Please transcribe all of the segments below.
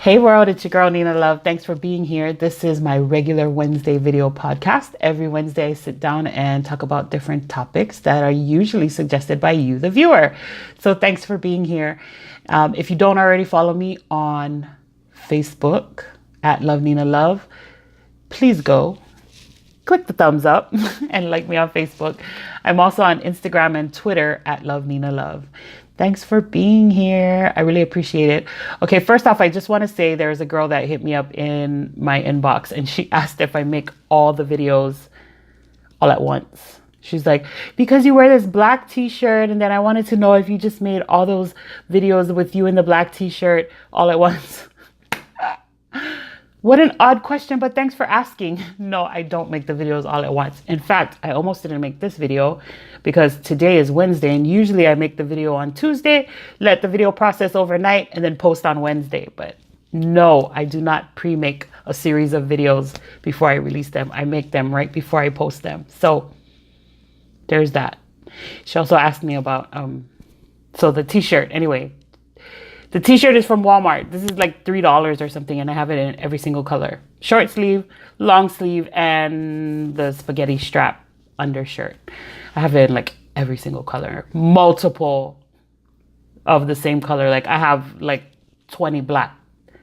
Hey world, it's your girl Nina Love. Thanks for being here. This is my regular Wednesday video podcast. Every Wednesday I sit down and talk about different topics that are usually suggested by you, the viewer. So thanks for being here. If you don't already follow me on Facebook at Love Nina Love, please go click the thumbs up and like me on Facebook. I'm also on Instagram and Twitter at Love Nina Love. Thanks for being here. I really appreciate it. Okay, first off, I just want to say there's a girl that hit me up in my inbox and she asked if I make all the videos all at once. She's like, because you wear this black t-shirt, and then I wanted to know if you just made all those videos with you in the black t-shirt all at once. What an odd question, but thanks for asking. No, I don't make the videos all at once. In fact, I almost didn't make this video because today is Wednesday, and usually I make the video on Tuesday, let the video process overnight, and then post on Wednesday. But no, I do not pre-make a series of videos before I release them. I make them right before I post them. So there's that. She also asked me about, so the t-shirt, anyway. The t-shirt is from Walmart. This is like $3 or something, and I have it in every single color. Short sleeve, long sleeve, and the spaghetti strap undershirt. I have it in like every single color. Multiple of the same color. Like I have like 20 black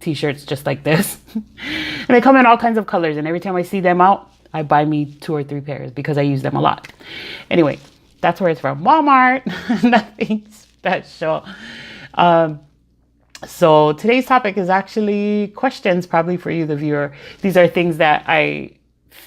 t-shirts just like this. And they come in all kinds of colors, and every time I see them out, I buy me 2 or 3 pairs because I use them a lot. Anyway, that's where it's from. Walmart. Nothing special. So today's topic is actually questions, probably for you, the viewer. These are things that I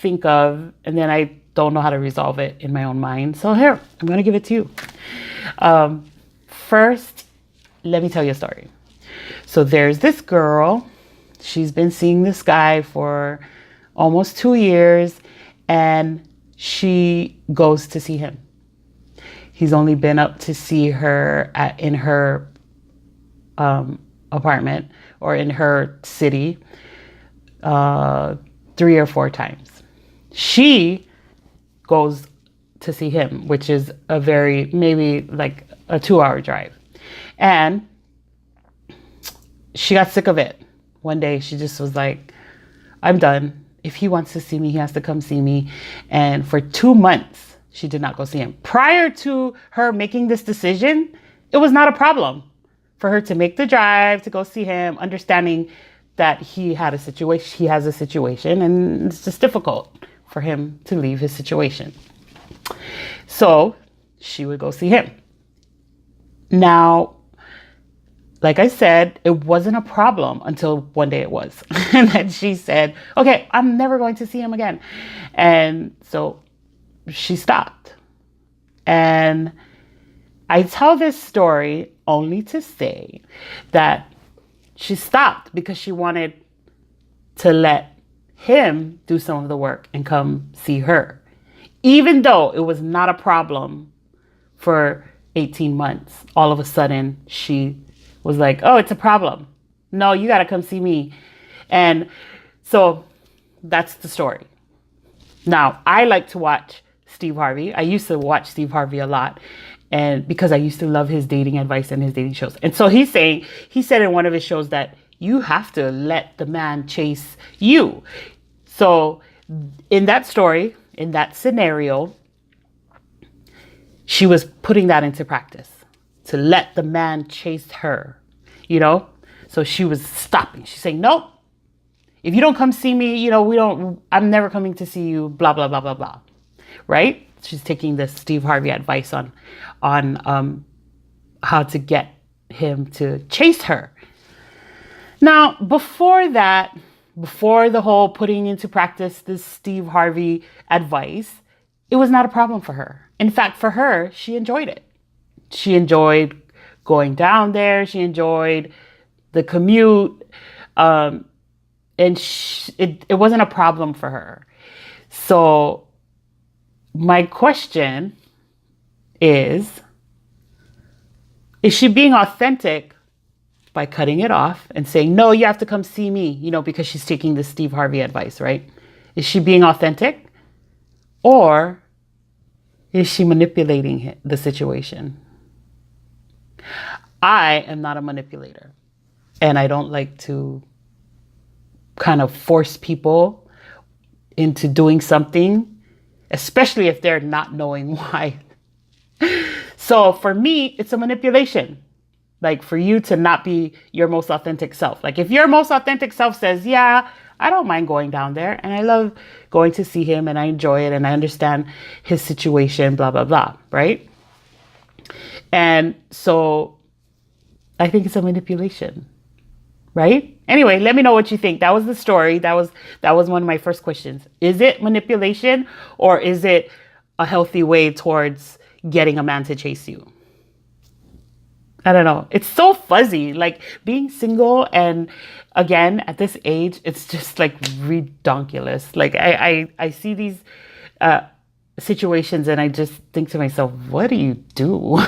think of and then I don't know how to resolve it in my own mind. So here, I'm going to give it to you. First, let me tell you a story. So there's this girl. She's been seeing this guy for almost 2 years, and she goes to see him. He's only been up to see her in her apartment or in her city 3 or 4 times. She goes to see him, which is maybe like a 2-hour drive. And she got sick of it. One day she just was like, I'm done. If he wants to see me, he has to come see me. And for 2 months, she did not go see him. Prior to her making this decision, it was not a problem for her to make the drive to go see him, understanding that he has a situation, and it's just difficult for him to leave his situation. So she would go see him. Now, like I said, it wasn't a problem until one day it was. And then she said, okay, I'm never going to see him again. And so she stopped. And I tell this story only to say that she stopped because she wanted to let him do some of the work and come see her. Even though it was not a problem for 18 months, all of a sudden she was like, oh, it's a problem. No, you got to come see me. And so that's the story. Now, I like to watch Steve Harvey. I used to watch Steve Harvey a lot. And because I used to love his dating advice and his dating shows. And so he said in one of his shows that you have to let the man chase you. So in that story, in that scenario, she was putting that into practice to let the man chase her, So she was stopping. She's saying, nope, if you don't come see me, I'm never coming to see you, blah, blah, blah, blah, blah. Right? She's taking the Steve Harvey advice on how to get him to chase her. Now, before the whole putting into practice this Steve Harvey advice, it was not a problem for her. In fact, for her, she enjoyed it. She enjoyed going down there. She enjoyed the commute. And it wasn't a problem for her. So my question is she being authentic by cutting it off and saying, no, you have to come see me, because she's taking the Steve Harvey advice, right? Is she being authentic? Or is she manipulating the situation? I am not a manipulator. And I don't like to kind of force people into doing something, especially if they're not knowing why. So for me, it's a manipulation. Like for you to not be your most authentic self. Like if your most authentic self says, yeah, I don't mind going down there and I love going to see him and I enjoy it and I understand his situation, blah, blah, blah, right? And so I think it's a manipulation, right? Anyway, let me know what you think. That was the story. That was one of my first questions. Is it manipulation or is it a healthy way towards getting a man to chase you? I don't know. It's so fuzzy. Like being single, and again, at this age, it's just like redonkulous. Like I see these situations and I just think to myself, what do you do?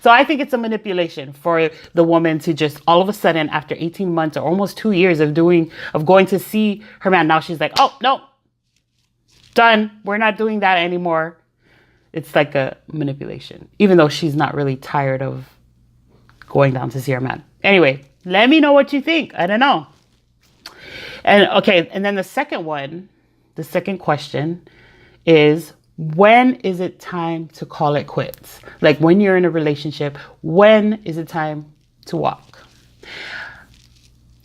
So I think it's a manipulation for the woman to just all of a sudden, after 18 months or almost 2 years of going to see her man, now she's like, oh, no, done. We're not doing that anymore. It's like a manipulation, even though she's not really tired of going down to see her man. Anyway, let me know what you think. I don't know. And okay, and then the second question is, when is it time to call it quits? Like when you're in a relationship, when is it time to walk?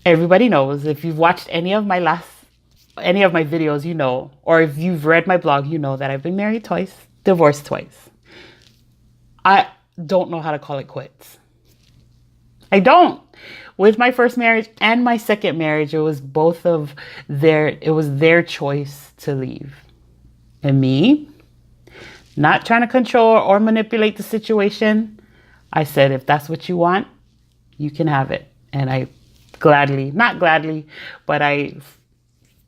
Everybody knows, if you've watched any of my videos, you know, or if you've read my blog, you know that I've been married twice, divorced twice. I don't know how to call it quits. I don't. With my first marriage and my second marriage, it was their choice to leave. And me, not trying to control or manipulate the situation, I said, if that's what you want, you can have it. And I not gladly, but I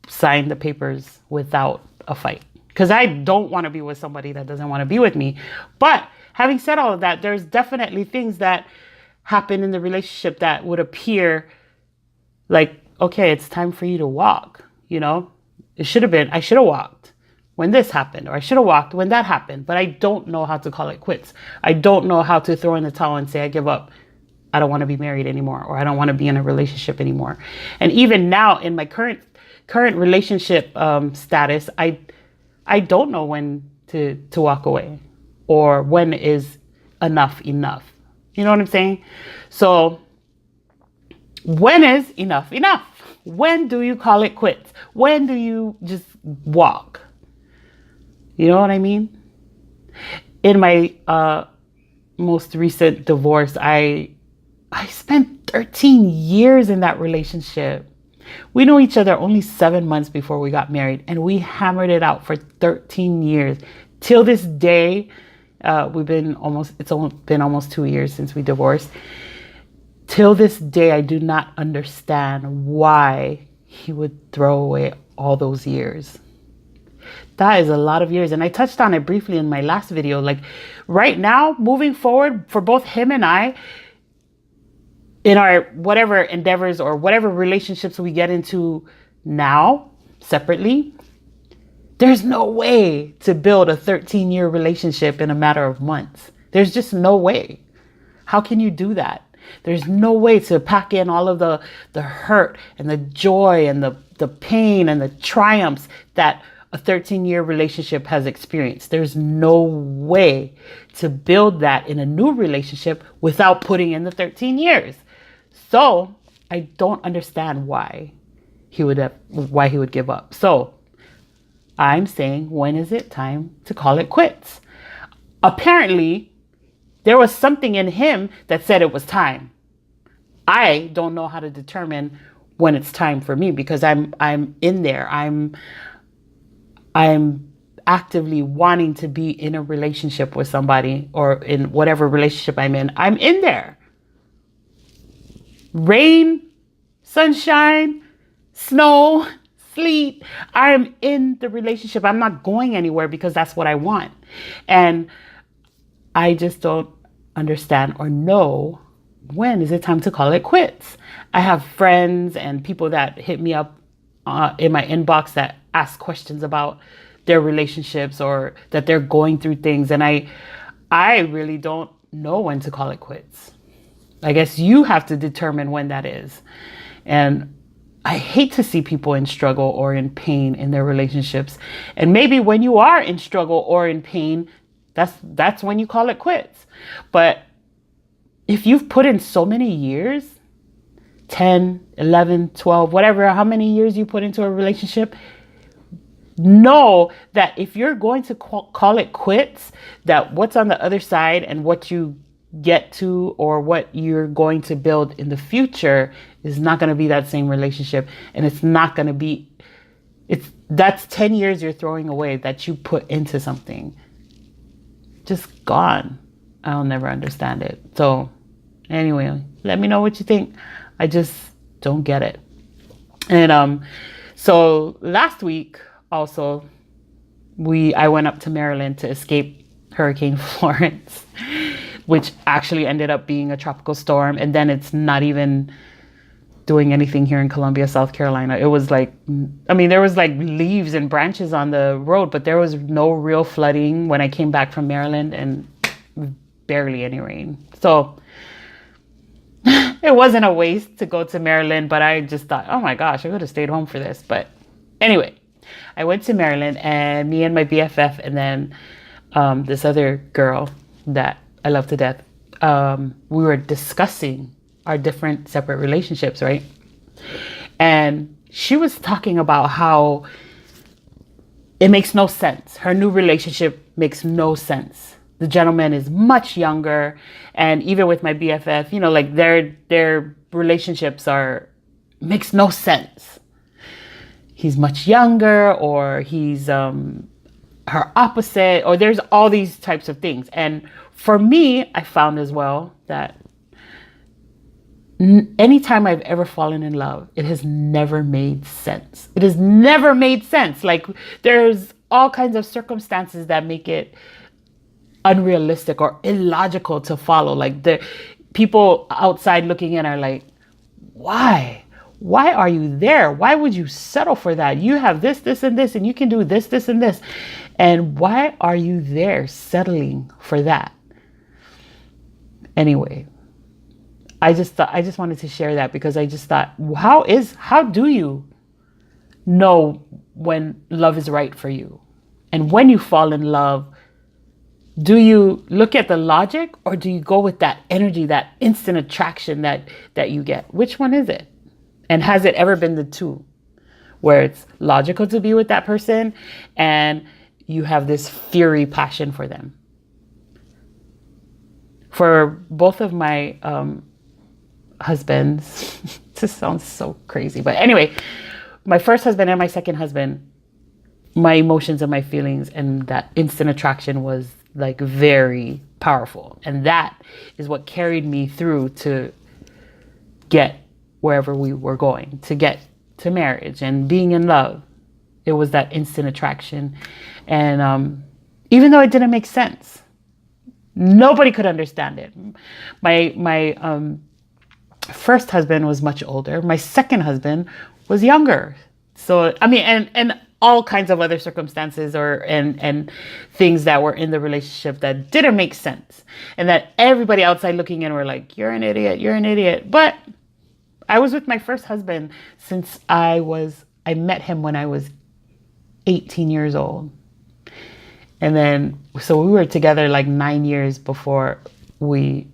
signed the papers without a fight. Because I don't want to be with somebody that doesn't want to be with me. But having said all of that, there's definitely things that happen in the relationship that would appear like, okay, it's time for you to walk. You know, I should have walked when this happened, or I should have walked when that happened. But I don't know how to call it quits. I don't know how to throw in the towel and say, I give up. I don't want to be married anymore, or I don't want to be in a relationship anymore. And even now in my current relationship status, I don't know when to walk away, or when is enough. You know what I'm saying? So when is enough? When do you call it quits? When do you just walk? You know what I mean? In my most recent divorce, I spent 13 years in that relationship. We knew each other only 7 months before we got married, and we hammered it out for 13 years. Till this day, it's been almost 2 years since we divorced. Till this day, I do not understand why he would throw away all those years. That is a lot of years. And I touched on it briefly in my last video. Like right now, moving forward for both him and I, in our whatever endeavors or whatever relationships we get into now separately, there's no way to build a 13-year relationship in a matter of months. There's just no way. How can you do that? There's no way to pack in all of the hurt and the joy and the pain and the triumphs that a 13-year relationship has experienced. There's no way to build that in a new relationship without putting in the 13 years. So I don't understand why he would give up. So I'm saying, when is it time to call it quits? Apparently, there was something in him that said it was time. I don't know how to determine when it's time for me, because I'm in there. I'm actively wanting to be in a relationship with somebody, or in whatever relationship I'm in. I'm in there. Rain, sunshine, snow, sleet. I'm in the relationship. I'm not going anywhere because that's what I want. And I just don't understand or know, when is it time to call it quits? I have friends and people that hit me up in my inbox that ask questions about their relationships, or that they're going through things. And I really don't know when to call it quits. I guess you have to determine when that is. And I hate to see people in struggle or in pain in their relationships. And maybe when you are in struggle or in pain, that's when you call it quits. But if you've put in so many years, 10, 11, 12, whatever, how many years you put into a relationship, know that if you're going to call it quits, that what's on the other side and what you get to or what you're going to build in the future is not going to be that same relationship. And it's not going to be, that's 10 years you're throwing away that you put into something. Just gone. I'll never understand it. So anyway, let me know what you think. I just don't get it. And so last week also, I went up to Maryland to escape Hurricane Florence, which actually ended up being a tropical storm. And then it's not even doing anything here in Columbia, South Carolina. It was like, there was like leaves and branches on the road, but there was no real flooding when I came back from Maryland, and barely any rain. So it wasn't a waste to go to Maryland, but I just thought, oh my gosh, I could have stayed home for this. But anyway, I went to Maryland, and me and my BFF, and then this other girl that I love to death, we were discussing our different separate relationships, right? And she was talking about how it makes no sense. Her new relationship makes no sense. The gentleman is much younger, and even with my BFF, like their relationships makes no sense. He's much younger, or he's her opposite, or there's all these types of things. And for me, I found as well that anytime I've ever fallen in love, it has never made sense. It has never made sense. Like, there's all kinds of circumstances that make it unrealistic or illogical to follow. Like, the people outside looking in are like, why? Why are you there? Why would you settle for that? You have this, this, and this, and you can do this, this, and this. And why are you there settling for that? Anyway, I just wanted to share that, because I just thought, how do you know when love is right for you? And when you fall in love, do you look at the logic, or do you go with that energy, that instant attraction that you get? Which one is it? And has it ever been the two, where it's logical to be with that person and you have this fury passion for them? For both of my husbands, this sounds so crazy, but anyway, my first husband and my second husband, my emotions and my feelings and that instant attraction was like very powerful. And that is what carried me through to get wherever we were going, to get to marriage and being in love. It was that instant attraction. And even though it didn't make sense, nobody could understand it. My first husband was much older. My second husband was younger. So, and all kinds of other circumstances and things that were in the relationship that didn't make sense. And that everybody outside looking in were like, you're an idiot, you're an idiot. But I was with my first husband since I met him when I was 18 years old. And then, so we were together like 9 years before we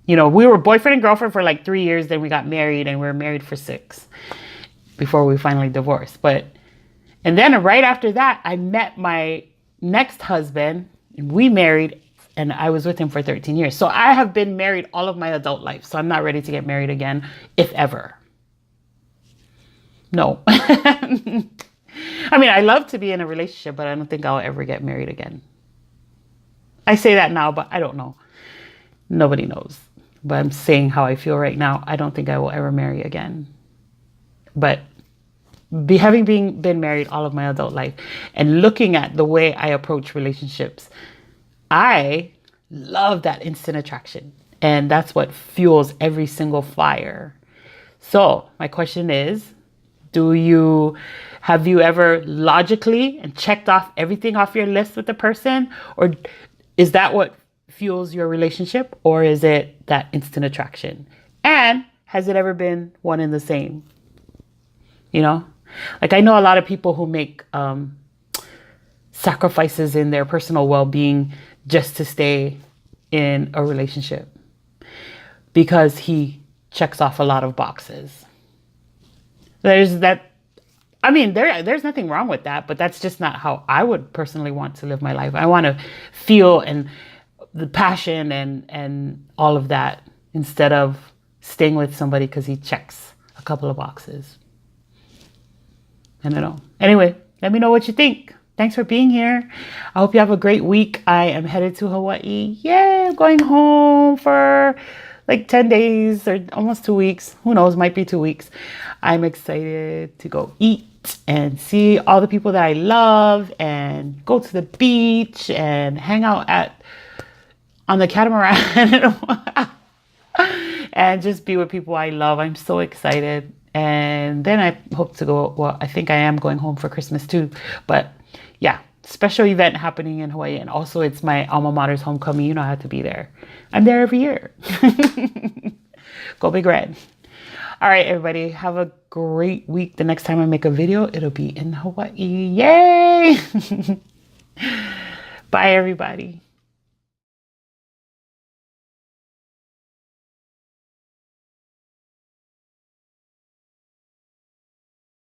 were boyfriend and girlfriend for like 3 years. Then we got married, and we were married for 6 before we finally divorced. And then right after that, I met my next husband, and we married, and I was with him for 13 years. So I have been married all of my adult life. So I'm not ready to get married again, if ever. No. I love to be in a relationship, but I don't think I'll ever get married again. I say that now, but I don't know. Nobody knows. But I'm saying how I feel right now. I don't think I will ever marry again. But having been married all of my adult life and looking at the way I approach relationships, I love that instant attraction. And that's what fuels every single fire. So my question is, have you ever logically and checked off everything off your list with the person? Or is that what fuels your relationship? Or is it that instant attraction? And has it ever been one and the same? you know? Like, I know a lot of people who make sacrifices in their personal well-being just to stay in a relationship because he checks off a lot of boxes. There's that. I mean, there's nothing wrong with that, but that's just not how I would personally want to live my life. I want to feel and the passion and all of that instead of staying with somebody because he checks a couple of boxes. I don't know. Anyway, let me know what you think. Thanks for being here. I hope you have a great week. I am headed to Hawaii. Yay, I'm going home for like 10 days or almost 2 weeks. Who knows, might be 2 weeks. I'm excited to go eat and see all the people that I love and go to the beach and hang out on the catamaran and just be with people I love. I'm so excited. And then I hope to go, well, I think I am going home for Christmas too. But yeah, special event happening in Hawaii. And also it's my alma mater's homecoming. You know, I have to be there. I'm there every year. Go Big Red. All right, everybody, have a great week. The next time I make a video, it'll be in Hawaii. Yay! Bye, everybody.